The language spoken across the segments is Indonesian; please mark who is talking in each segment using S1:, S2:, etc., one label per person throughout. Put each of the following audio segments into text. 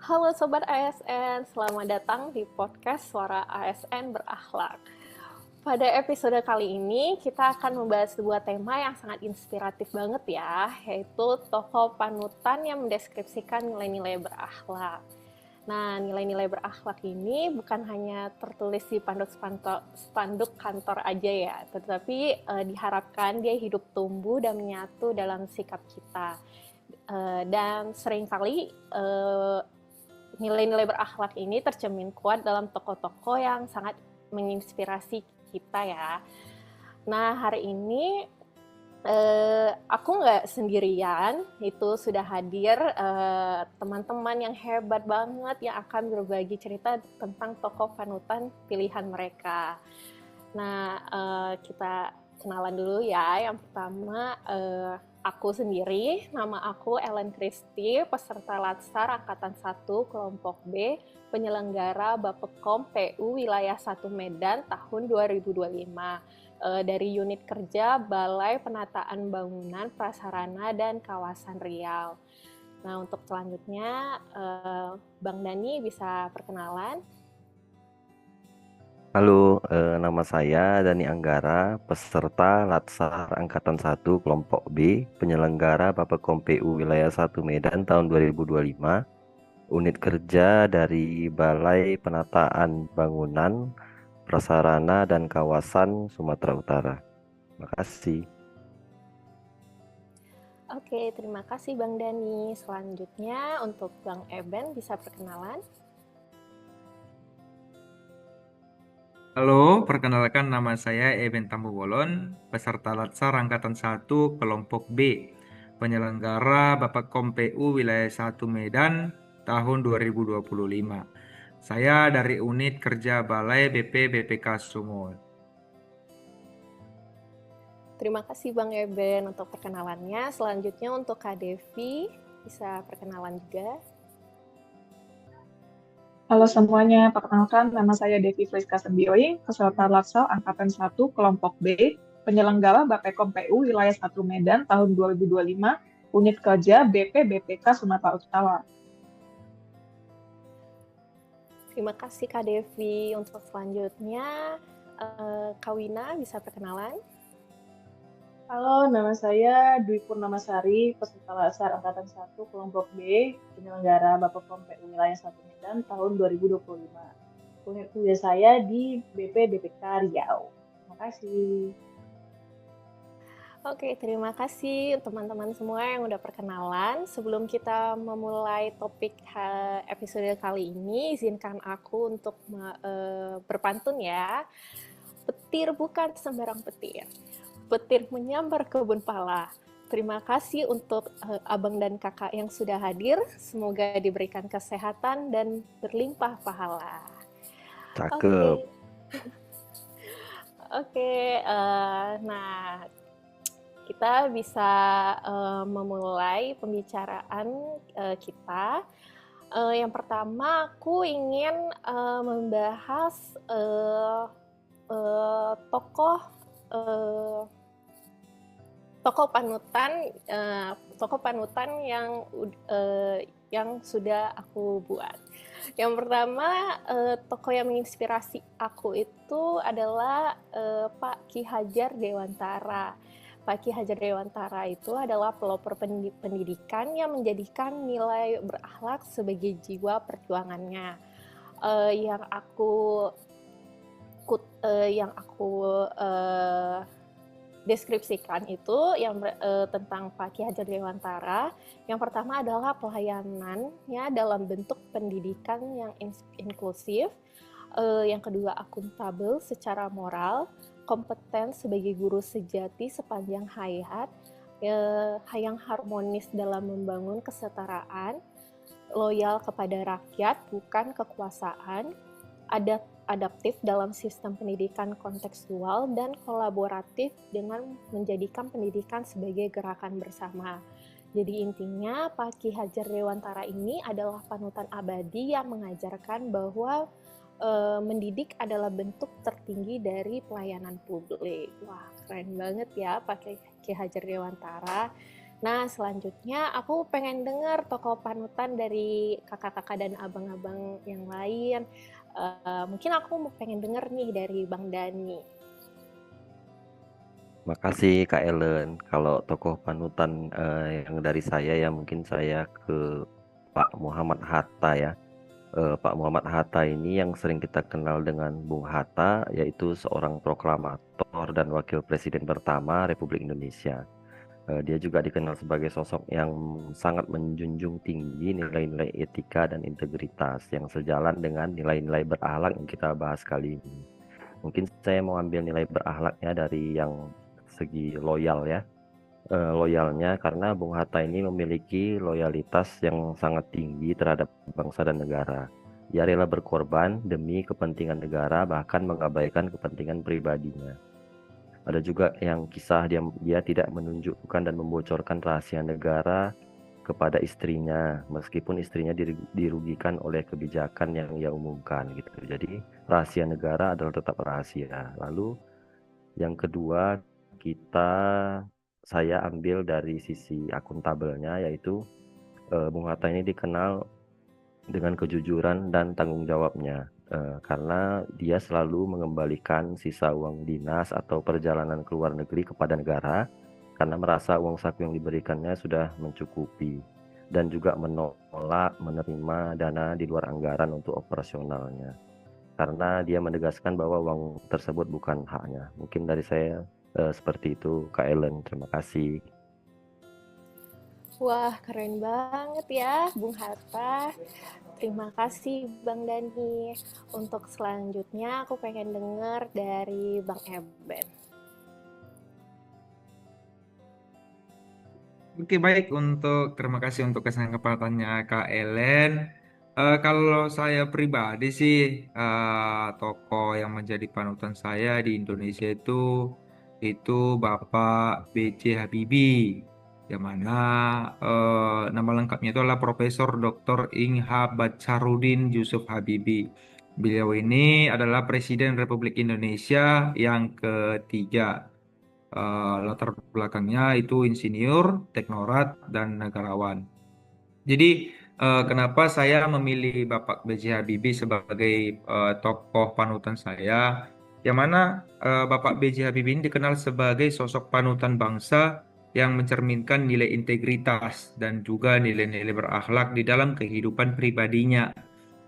S1: Halo Sobat ASN, selamat datang di podcast Suara ASN Berakhlak. Pada episode kali ini, kita akan membahas sebuah tema yang sangat inspiratif banget ya, yaitu tokoh panutan yang mendeskripsikan nilai-nilai berakhlak. Nah, nilai-nilai berakhlak ini bukan hanya tertulis di spanduk kantor aja ya, tetapi diharapkan dia hidup tumbuh dan menyatu dalam sikap kita. Dan seringkali nilai-nilai berakhlak ini tercermin kuat dalam tokoh-tokoh yang sangat menginspirasi kita ya. Nah, hari ini aku nggak sendirian, itu sudah hadir teman-teman yang hebat banget yang akan berbagi cerita tentang tokoh panutan pilihan mereka. Nah, kita kenalan dulu ya. Yang pertama, aku sendiri, nama aku Ellen Christy, peserta Latsar Angkatan 1 Kelompok B, penyelenggara Bappekom PU Wilayah 1 Medan tahun 2025, dari unit kerja Balai Penataan Bangunan Prasarana dan Kawasan Riau. Nah, untuk selanjutnya, Bang Dani bisa perkenalan.
S2: Halo, nama saya Dani Anggara, peserta Latsar Angkatan 1 Kelompok B, penyelenggara Bappekom PU Wilayah 1 Medan tahun 2025, unit kerja dari Balai Penataan Bangunan, Prasarana dan Kawasan Sumatera Utara. Makasih.
S1: Oke, terima kasih Bang Dani. Selanjutnya untuk Bang Eben bisa perkenalan.
S3: Halo, perkenalkan nama saya Eben Tambubolon, peserta Latsar Angkatan 1 Kelompok B, penyelenggara Bappekom PU Wilayah 1 Medan tahun 2025. Saya dari unit kerja Balai BP BPK Sumut.
S1: Terima kasih Bang Eben untuk perkenalannya. Selanjutnya untuk Kak Devi, bisa perkenalan juga.
S4: Halo semuanya, perkenalkan nama saya Devi Friska Sembioing, peserta Latsar Angkatan 1 Kelompok B, penyelenggara Bappekom PU Wilayah 1 Medan tahun 2025, unit kerja BP BPK Sumatera Utara.
S1: Terima kasih Kak Devi. Untuk selanjutnya, Kak Wina bisa perkenalan.
S5: Halo, nama saya Dwi Purnamasari, peserta Latsar Angkatan 1 Kelompok B, penyelenggara Bappekom PU Wilayah 1 Medan tahun 2025. Unit kerja saya di BP BPK Riau. Terima kasih.
S1: Oke, terima kasih teman-teman semua yang udah perkenalan. Sebelum kita memulai topik episode kali ini, izinkan aku untuk berpantun ya. Petir bukan sembarang petir. Petir menyambar kebun pala. Terima kasih untuk abang dan kakak yang sudah hadir. Semoga diberikan kesehatan dan berlimpah pahala.
S2: Cakep.
S1: Oke, nah kita bisa memulai pembicaraan kita. Yang pertama, aku ingin membahas tokoh panutan yang sudah aku buat. Yang pertama, tokoh yang menginspirasi aku itu adalah Pak Ki Hajar Dewantara. Pak Ki Hajar Dewantara itu adalah pelopor pendidikan yang menjadikan nilai berakhlak sebagai jiwa perjuangannya. Yang aku deskripsikan itu yang tentang Pak Ki Hajar Dewantara. Yang pertama adalah pelayanannya dalam bentuk pendidikan yang inklusif. Yang kedua, akuntabel secara moral, kompeten sebagai guru sejati sepanjang hayat, yang harmonis dalam membangun kesetaraan, loyal kepada rakyat bukan kekuasaan, adaptif dalam sistem pendidikan kontekstual, dan kolaboratif dengan menjadikan pendidikan sebagai gerakan bersama. Jadi intinya Pak Ki Hajar Dewantara ini adalah panutan abadi yang mengajarkan bahwa mendidik adalah bentuk tertinggi dari pelayanan publik. Wah, keren banget ya Pak Ki Hajar Dewantara. Nah, selanjutnya aku pengen dengar tokoh panutan dari kakak-kakak dan abang-abang yang lain. Mungkin aku mau pengen denger nih dari Bang Dani.
S2: Makasih Kak Ellen. Kalau tokoh panutan yang dari saya ya mungkin saya ke Pak Muhammad Hatta ya. Pak Muhammad Hatta ini yang sering kita kenal dengan Bung Hatta, yaitu seorang proklamator dan wakil presiden pertama Republik Indonesia. Dia juga dikenal sebagai sosok yang sangat menjunjung tinggi nilai-nilai etika dan integritas yang sejalan dengan nilai-nilai berakhlak yang kita bahas kali ini. Mungkin saya mau ambil nilai berakhlaknya dari yang segi loyal ya. Loyalnya karena Bung Hatta ini memiliki loyalitas yang sangat tinggi terhadap bangsa dan negara. Ia rela berkorban demi kepentingan negara, bahkan mengabaikan kepentingan pribadinya. Ada juga yang kisah dia tidak menunjukkan dan membocorkan rahasia negara kepada istrinya, meskipun istrinya dirugikan oleh kebijakan yang ia umumkan gitu. Jadi rahasia negara adalah tetap rahasia. Lalu yang kedua saya ambil dari sisi akuntabelnya, yaitu Bung Hatta ini dikenal dengan kejujuran dan tanggung jawabnya, karena dia selalu mengembalikan sisa uang dinas atau perjalanan ke luar negeri kepada negara karena merasa uang saku yang diberikannya sudah mencukupi, dan juga menolak menerima dana di luar anggaran untuk operasionalnya karena dia menegaskan bahwa uang tersebut bukan haknya. Mungkin dari saya seperti itu, Kak Ellen. Terima kasih.
S1: Wah, keren banget ya, Bung Hatta. Terima kasih, Bang Dani. Untuk selanjutnya, aku pengen dengar dari Bang Eben.
S3: Oke, baik. Terima kasih untuk kesempatannya Kak Ellen. Kalau saya pribadi sih, tokoh yang menjadi panutan saya di Indonesia itu Bapak B.J. Habibie, yang mana nama lengkapnya itu adalah Profesor Dr. Ingha Bacharuddin Yusuf Habibie. Beliau ini adalah Presiden Republik Indonesia yang ketiga. Latar belakangnya itu insinyur, teknokrat, dan negarawan. Jadi, kenapa saya memilih Bapak B.J. Habibie sebagai tokoh panutan saya? Yang mana Bapak B.J. Habibie ini dikenal sebagai sosok panutan bangsa yang mencerminkan nilai integritas dan juga nilai-nilai berakhlak di dalam kehidupan pribadinya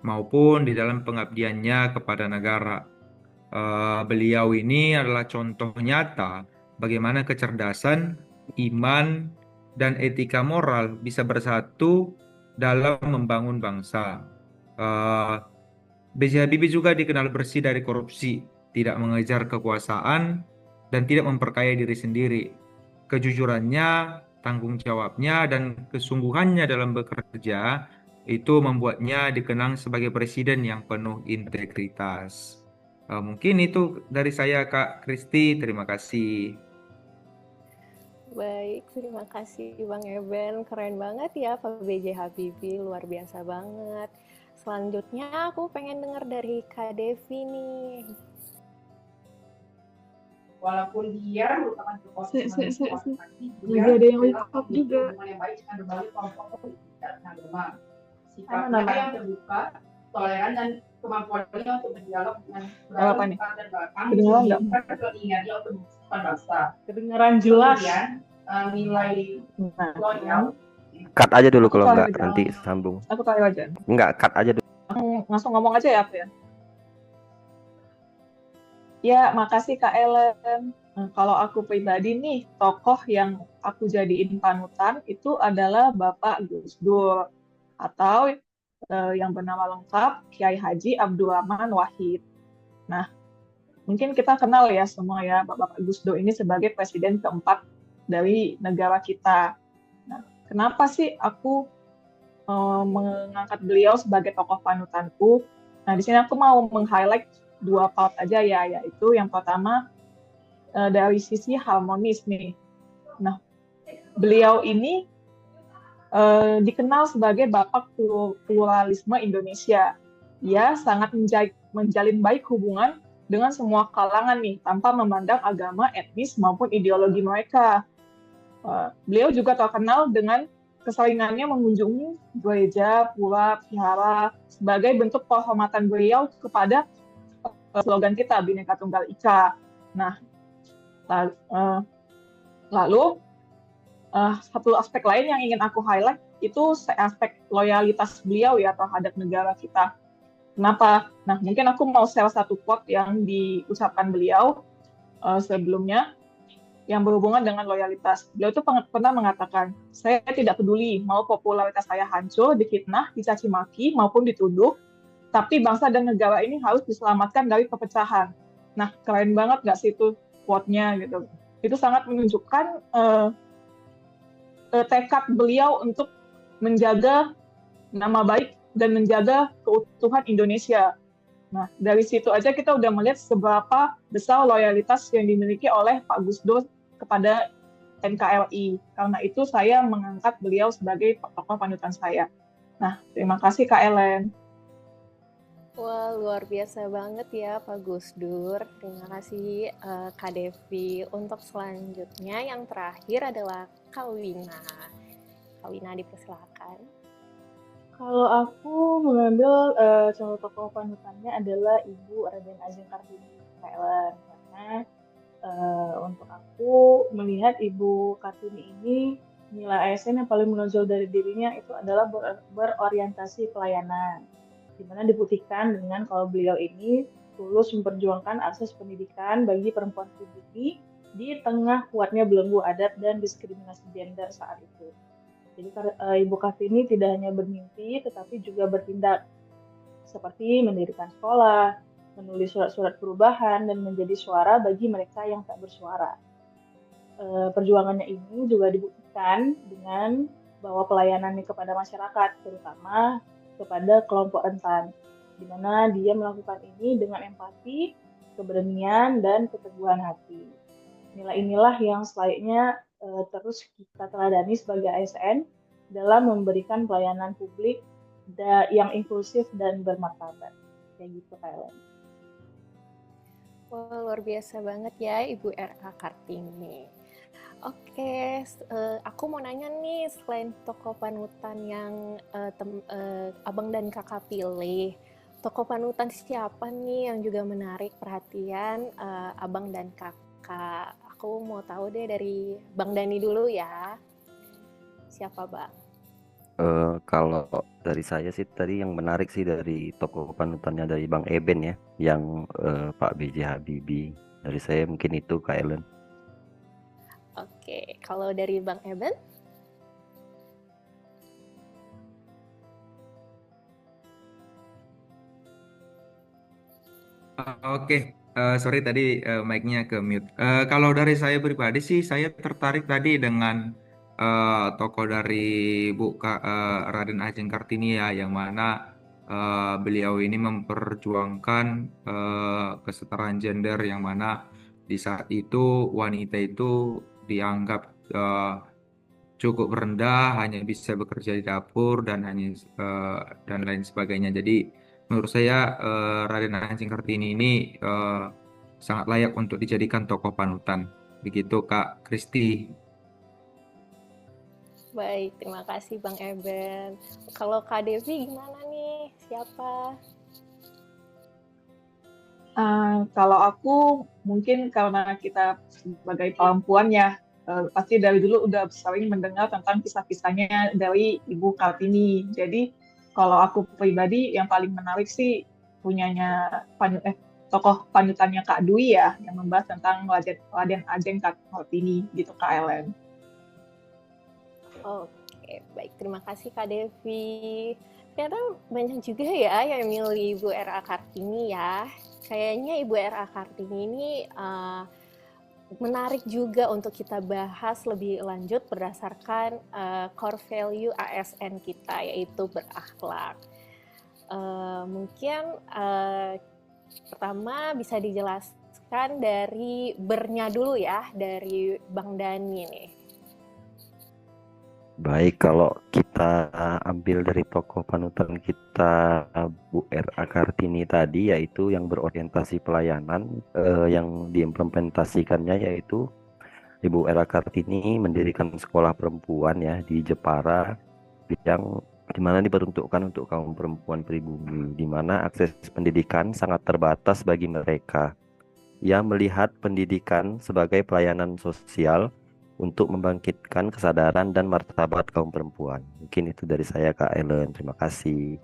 S3: maupun di dalam pengabdiannya kepada negara. Beliau ini adalah contoh nyata bagaimana kecerdasan, iman, dan etika moral bisa bersatu dalam membangun bangsa. B.J. Habibie juga dikenal bersih dari korupsi, tidak mengejar kekuasaan, dan tidak memperkaya diri sendiri. Kejujurannya, tanggung jawabnya, dan kesungguhannya dalam bekerja itu membuatnya dikenang sebagai presiden yang penuh integritas. Mungkin itu dari saya, Kak Kristi. Terima kasih.
S1: Baik, terima kasih Bang Eben. Keren banget ya Pak B.J. Habibie, luar biasa banget. Selanjutnya aku pengen dengar dari Kak Devi nih.
S6: Walaupun dia merupakan tokoh
S4: juga ada yang rekap juga.
S6: yang baik dengan berbagai kelompok dan agama. Sikapnya yang terbuka, toleran, dan kemampuannya untuk berdialog dengan berbagai latar belakang mengingatnya untuk mengubah bangsa.
S5: Kedengaran jelas.
S6: Kemudian nilai loyal.
S2: Cut aja dulu kalau enggak nanti sambung.
S4: Aku tahu aja.
S2: Enggak, cut aja dulu.
S4: Langsung ngomong aja ya, Pak. Ya, makasih Kak Ellen. Kalau aku pribadi nih, tokoh yang aku jadiin panutan itu adalah Bapak Gus Dur atau yang bernama lengkap Kiai Haji Abdurrahman Wahid. Nah, mungkin kita kenal ya semua ya Bapak Gus Dur ini sebagai presiden keempat dari negara kita. Nah, kenapa sih aku mengangkat beliau sebagai tokoh panutanku? Nah, di sini aku mau meng-highlight 2 part aja ya, yaitu yang pertama dari sisi harmonis nih. Nah, beliau ini dikenal sebagai bapak pluralisme Indonesia. Ia sangat menjalin baik hubungan dengan semua kalangan nih, tanpa memandang agama, etnis, maupun ideologi mereka. Beliau juga terkenal dengan keseringannya mengunjungi gereja, pura, vihara sebagai bentuk penghormatan beliau kepada slogan kita Bhinneka Tunggal Ika. Nah, lalu satu aspek lain yang ingin aku highlight itu aspek loyalitas beliau ya terhadap negara kita. Kenapa? Nah, mungkin aku mau share satu quote yang diucapkan beliau sebelumnya yang berhubungan dengan loyalitas. Beliau itu pernah mengatakan, saya tidak peduli mau popularitas saya hancur, difitnah, dicaci maki, maupun dituduh, tapi bangsa dan negara ini harus diselamatkan dari perpecahan. Nah, keren banget nggak sih itu quote-nya gitu. Itu sangat menunjukkan tekad beliau untuk menjaga nama baik dan menjaga keutuhan Indonesia. Nah, dari situ aja kita udah melihat seberapa besar loyalitas yang dimiliki oleh Pak Gus Dur kepada NKRI. Karena itu saya mengangkat beliau sebagai tokoh panutan saya. Nah, terima kasih Kak Ellen.
S1: Wah, luar biasa banget ya Pak Gus Dur. Terima kasih Kak Devi. Untuk selanjutnya yang terakhir adalah Kak Wina. Kak Wina dipersilakan.
S5: Kalau aku mengambil contoh tokoh panutannya adalah Ibu Raden Ajeng Kartini, Thailand. Karena untuk aku melihat Ibu Kartini ini nilai ASN yang paling menonjol dari dirinya itu adalah berorientasi pelayanan, di mana dibuktikan dengan kalau beliau ini tulus memperjuangkan akses pendidikan bagi perempuan pribumi di tengah kuatnya belenggu adat dan diskriminasi gender saat itu. Jadi Ibu Kartini tidak hanya bermimpi, tetapi juga bertindak, seperti mendirikan sekolah, menulis surat-surat perubahan, dan menjadi suara bagi mereka yang tak bersuara. Perjuangannya ini juga dibuktikan dengan bahwa pelayanannya kepada masyarakat, terutama kepada kelompok rentan, di mana dia melakukan ini dengan empati, keberanian, dan keteguhan hati. Nilai inilah yang selayaknya terus kita teladani sebagai ASN dalam memberikan pelayanan publik yang inklusif dan bermartabat. Kayak gitu, Kak.
S1: Wah, luar biasa banget ya Ibu R.A. Kartini. Oke, aku mau nanya nih, selain tokoh panutan yang Abang dan Kakak pilih, tokoh panutan siapa nih yang juga menarik perhatian Abang dan Kakak? Aku mau tahu deh dari Bang Dani dulu ya. Siapa Bang?
S2: Kalau dari saya sih tadi yang menarik sih dari tokoh panutannya dari Bang Eben ya, yang Pak B.J. Habibie. Dari saya mungkin itu Kak Ellen.
S1: Oke, kalau dari Bang Eben?
S3: Oke, sorry tadi mic-nya ke mute. Kalau dari saya pribadi sih, saya tertarik tadi dengan tokoh dari Raden Ajeng Kartini ya, yang mana beliau ini memperjuangkan kesetaraan gender, yang mana di saat itu wanita itu dianggap cukup rendah, hanya bisa bekerja di dapur dan dan lain sebagainya. Jadi menurut saya Raden Ajeng Kartini ini sangat layak untuk dijadikan tokoh panutan. Begitu Kak Kristi.
S1: Baik, terima kasih Bang Eben. Kalau Kak Devi gimana nih? Siapa?
S4: Kalau aku mungkin karena kita sebagai perempuan ya, pasti dari dulu udah sering mendengar tentang kisah-kisahnya dari Ibu Kartini. Jadi kalau aku pribadi yang paling menarik sih punyanya tokoh panutannya Kak Dwi ya, yang membahas tentang Raden Ajeng Kartini gitu Kak Ellen.
S1: Oke, baik. Terima kasih Kak Devi. Ternyata banyak juga ya yang milih Ibu R.A. Kartini ya. Kayaknya Ibu R.A. Kartini ini menarik juga untuk kita bahas lebih lanjut berdasarkan core value ASN kita, yaitu berakhlak. Mungkin pertama bisa dijelaskan dari bernya dulu ya, dari Bang Dani nih.
S2: Baik, kalau kita ambil dari tokoh panutan kita Bu R.A. Kartini tadi, yaitu yang berorientasi pelayanan, yang diimplementasikannya yaitu Ibu Era Kartini mendirikan sekolah perempuan ya di Jepara yang dimana diperuntukkan untuk kaum perempuan pribumi, di mana akses pendidikan sangat terbatas bagi mereka. Ia melihat pendidikan sebagai pelayanan sosial untuk membangkitkan kesadaran dan martabat kaum perempuan. Mungkin itu dari saya, Kak Ellen. Terima kasih.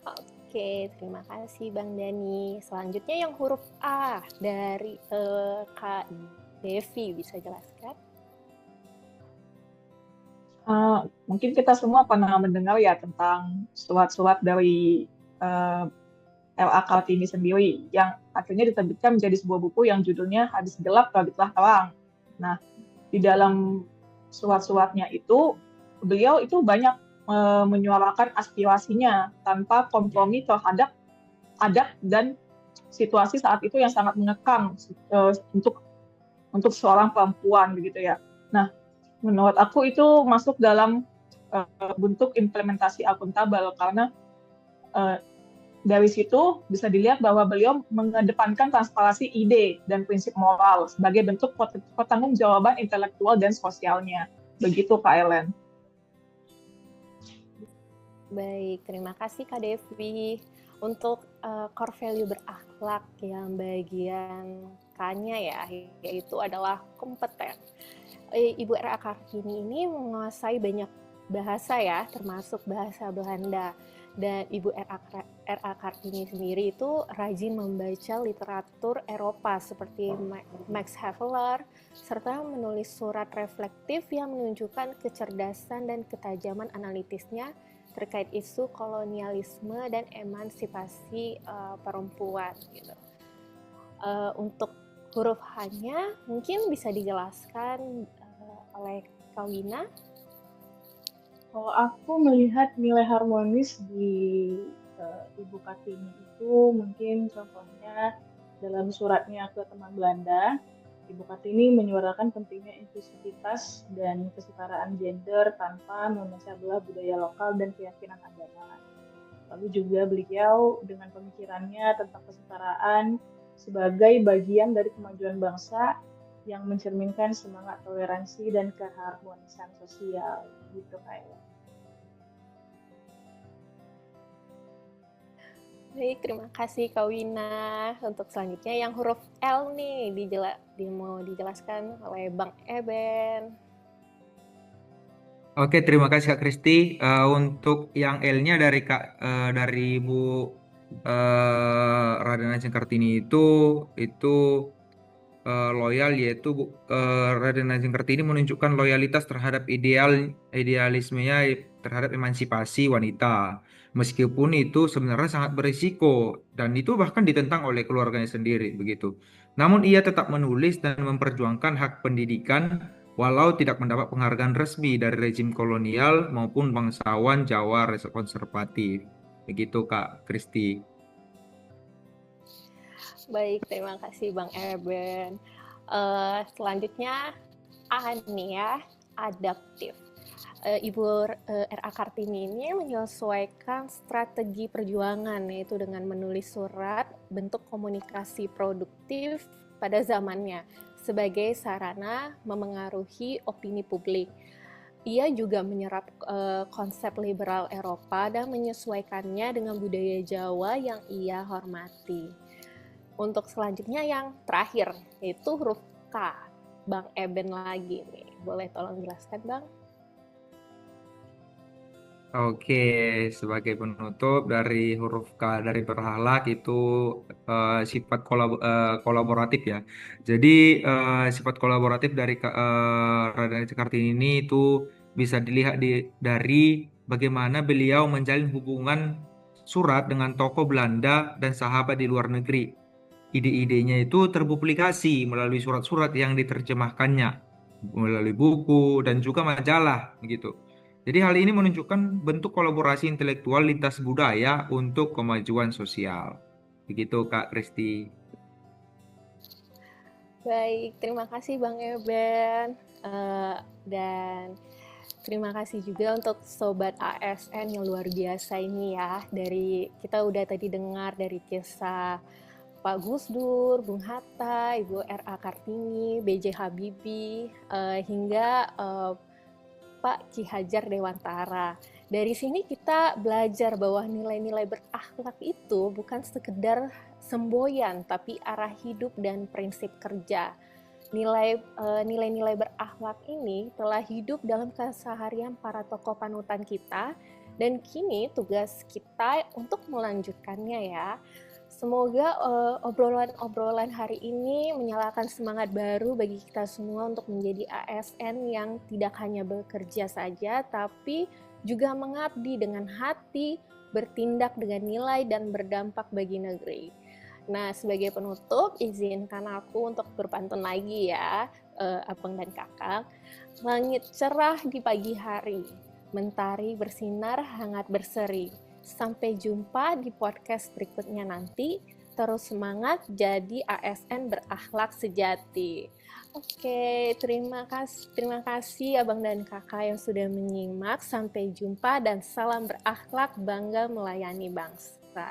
S1: Oke, terima kasih Bang Dani. Selanjutnya yang huruf A dari Kak Devi, bisa jelaskan?
S4: Mungkin kita semua pernah mendengar ya tentang surat-surat dari L.A. Kartini sendiri yang akhirnya diterbitkan menjadi sebuah buku yang judulnya Hadis Gelap Terbitlah Terang. Nah, di dalam surat-suratnya itu beliau itu banyak menyuarakan aspirasinya tanpa kompromi terhadap adat dan situasi saat itu yang sangat mengekang untuk seorang perempuan begitu ya. Nah, menurut aku itu masuk dalam bentuk implementasi akuntabel karena dari situ bisa dilihat bahwa beliau mengedepankan transparansi ide dan prinsip moral sebagai bentuk pertanggungjawaban intelektual dan sosialnya. Begitu, Kak Ellen.
S1: Baik, terima kasih Kak Devi. Untuk core value berakhlak yang bagian K-nya ya, yaitu adalah kompeten. Ibu R.A. Kartini ini menguasai banyak bahasa ya, termasuk bahasa Belanda. Dan Ibu R.A. Kartini sendiri itu rajin membaca literatur Eropa seperti Max Havelaar, serta menulis surat reflektif yang menunjukkan kecerdasan dan ketajaman analitisnya terkait isu kolonialisme dan emansipasi perempuan. Gitu. Untuk huruf H-nya mungkin bisa dijelaskan oleh Kak Wina.
S5: Kalau aku melihat nilai harmonis di Ibu Kartini itu mungkin contohnya dalam suratnya ke teman Belanda, Ibu Kartini menyuarakan pentingnya inklusivitas dan kesetaraan gender tanpa memecah belah budaya lokal dan keyakinan agama. Lalu juga beliau dengan pemikirannya tentang kesetaraan sebagai bagian dari kemajuan bangsa yang mencerminkan semangat toleransi dan keharmonisan sosial gitu kayak.
S1: Baik, terima kasih Kak Wina. Untuk selanjutnya yang huruf L nih mau dijelaskan oleh Bang Eben.
S3: Oke, terima kasih Kak Kristi. Untuk yang L-nya dari Bu Radana Kartini itu loyal, yaitu Raden Ajeng Kartini menunjukkan loyalitas terhadap idealismenya terhadap emansipasi wanita, meskipun itu sebenarnya sangat berisiko dan itu bahkan ditentang oleh keluarganya sendiri begitu. Namun ia tetap menulis dan memperjuangkan hak pendidikan walau tidak mendapat penghargaan resmi dari rezim kolonial maupun bangsawan Jawa konservatif. Begitu Kak Kristi.
S1: Baik, terima kasih Bang Eben. Selanjutnya A nih ya, adaptif. Ibu R.A. Kartini ini menyesuaikan strategi perjuangan, yaitu dengan menulis surat bentuk komunikasi produktif pada zamannya sebagai sarana memengaruhi opini publik. Ia juga menyerap konsep liberal Eropa dan menyesuaikannya dengan budaya Jawa yang ia hormati. Untuk selanjutnya yang terakhir, yaitu huruf K. Bang Eben lagi nih. Boleh tolong jelaskan, Bang?
S3: Oke, sebagai penutup dari huruf K dari berakhlak itu sifat kolaboratif ya. Jadi sifat kolaboratif dari Radha Kartini ini itu bisa dilihat dari bagaimana beliau menjalin hubungan surat dengan tokoh Belanda dan sahabat di luar negeri. Ide-idenya itu terpublikasi melalui surat-surat yang diterjemahkannya, melalui buku dan juga majalah begitu. Jadi hal ini menunjukkan bentuk kolaborasi intelektual lintas budaya untuk kemajuan sosial. Begitu Kak Kristi.
S1: Baik, terima kasih Bang Eben. Dan terima kasih juga untuk Sobat ASN yang luar biasa ini ya. Kita udah tadi dengar dari kisah Pak Gus Dur, Bung Hatta, Ibu R.A. Kartini, B.J. Habibie, hingga Pak Ki Hajar Dewantara. Dari sini kita belajar bahwa nilai-nilai berakhlak itu bukan sekedar semboyan, tapi arah hidup dan prinsip kerja. Nilai-nilai berakhlak ini telah hidup dalam keseharian para tokoh panutan kita, dan kini tugas kita untuk melanjutkannya ya. Semoga obrolan-obrolan hari ini menyalakan semangat baru bagi kita semua untuk menjadi ASN yang tidak hanya bekerja saja, tapi juga mengabdi dengan hati, bertindak dengan nilai, dan berdampak bagi negeri. Nah, sebagai penutup, izinkan aku untuk berpantun lagi ya, Abang dan Kakak. Langit cerah di pagi hari, mentari bersinar hangat berseri. Sampai jumpa di podcast berikutnya nanti. Terus semangat jadi ASN berakhlak sejati. Oke, terima kasih Abang dan Kakak yang sudah menyimak. Sampai jumpa dan salam berakhlak, bangga melayani bangsa.